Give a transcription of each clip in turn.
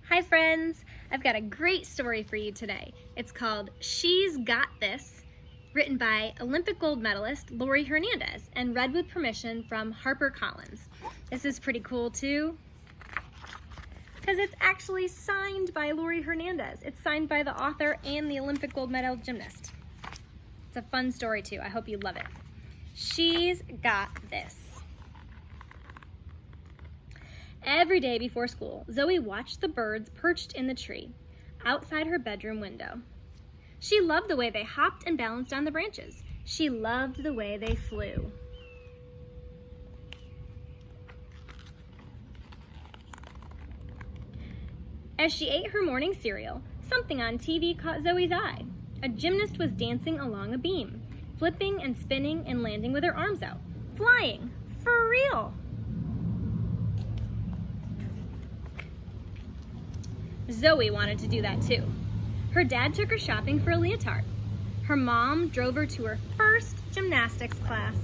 Hi friends! I've got a great story for you today. It's called She's Got This, written by Olympic gold medalist Laurie Hernandez and read with permission from Harper Collins. This is pretty cool too, because it's actually signed by Laurie Hernandez. It's signed by the author and the Olympic gold medal gymnast. It's a fun story too. I hope you love it. She's got this. Every day before school, Zoe watched the birds perched in the tree outside her bedroom window. She loved the way they hopped and balanced on the branches. She loved the way they flew. As she ate her morning cereal, something on TV caught Zoe's eye. A gymnast was dancing along a beam, flipping and spinning and landing with her arms out. Flying! For real! Zoe wanted to do that too. Her dad took her shopping for a leotard. Her mom drove her to her first gymnastics class.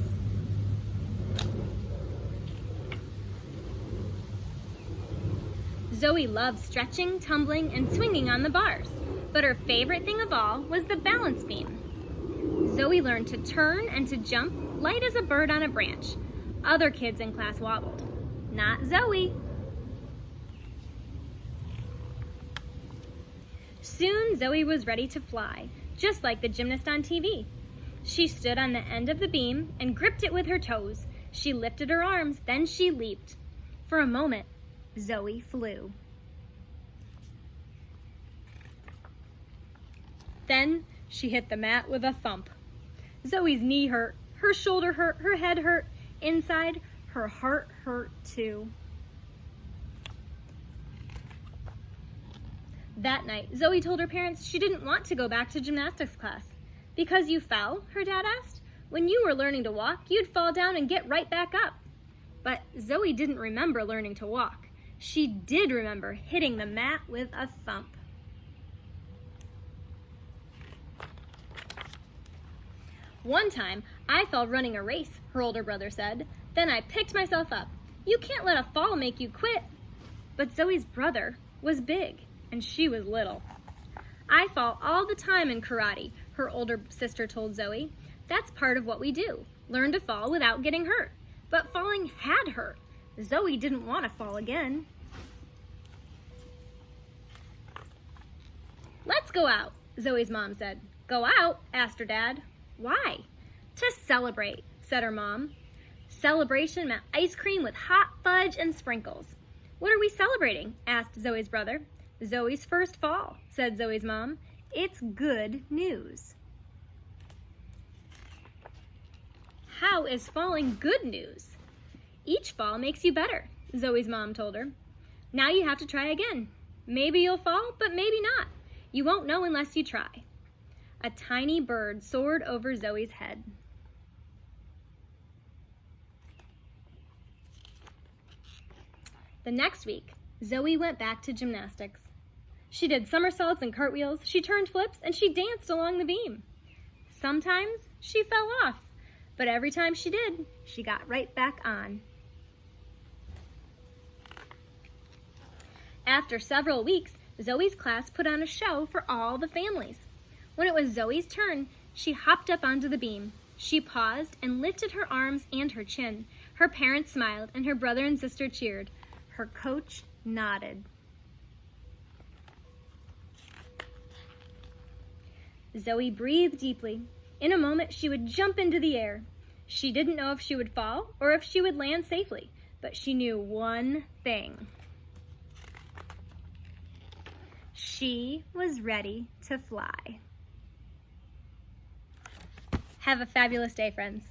Zoe loved stretching, tumbling, and swinging on the bars, but her favorite thing of all was the balance beam. Zoe learned to turn and to jump light as a bird on a branch. Other kids in class wobbled. Not Zoe. Soon, Zoe was ready to fly, just like the gymnast on TV. She stood on the end of the beam and gripped it with her toes. She lifted her arms, then she leaped. For a moment, Zoe flew. Then she hit the mat with a thump. Zoe's knee hurt, her shoulder hurt, her head hurt. Inside, her heart hurt too. That night, Zoe told her parents she didn't want to go back to gymnastics class. Because you fell, her dad asked. When you were learning to walk, you'd fall down and get right back up. But Zoe didn't remember learning to walk. She did remember hitting the mat with a thump. One time, I fell running a race, her older brother said. Then I picked myself up. You can't let a fall make you quit. But Zoe's brother was big, and she was little. I fall all the time in karate, her older sister told Zoe. That's part of what we do, learn to fall without getting hurt. But falling had hurt. Zoe didn't want to fall again. Let's go out, Zoe's mom said. Go out? Asked her dad. Why? To celebrate, said her mom. Celebration meant ice cream with hot fudge and sprinkles. What are we celebrating? Asked Zoe's brother. Zoe's first fall, said Zoe's mom. It's good news. How is falling good news? Each fall makes you better, Zoe's mom told her. Now you have to try again. Maybe you'll fall, but maybe not. You won't know unless you try. A tiny bird soared over Zoe's head. The next week, Zoe went back to gymnastics. She did somersaults and cartwheels, she turned flips, and she danced along the beam. Sometimes she fell off, but every time she did, she got right back on. After several weeks, Zoe's class put on a show for all the families. When it was Zoe's turn, she hopped up onto the beam. She paused and lifted her arms and her chin. Her parents smiled, and her brother and sister cheered. Her coach nodded. Zoe breathed deeply. In a moment, she would jump into the air. She didn't know if she would fall or if she would land safely, but she knew one thing. She was ready to fly. Have a fabulous day, friends.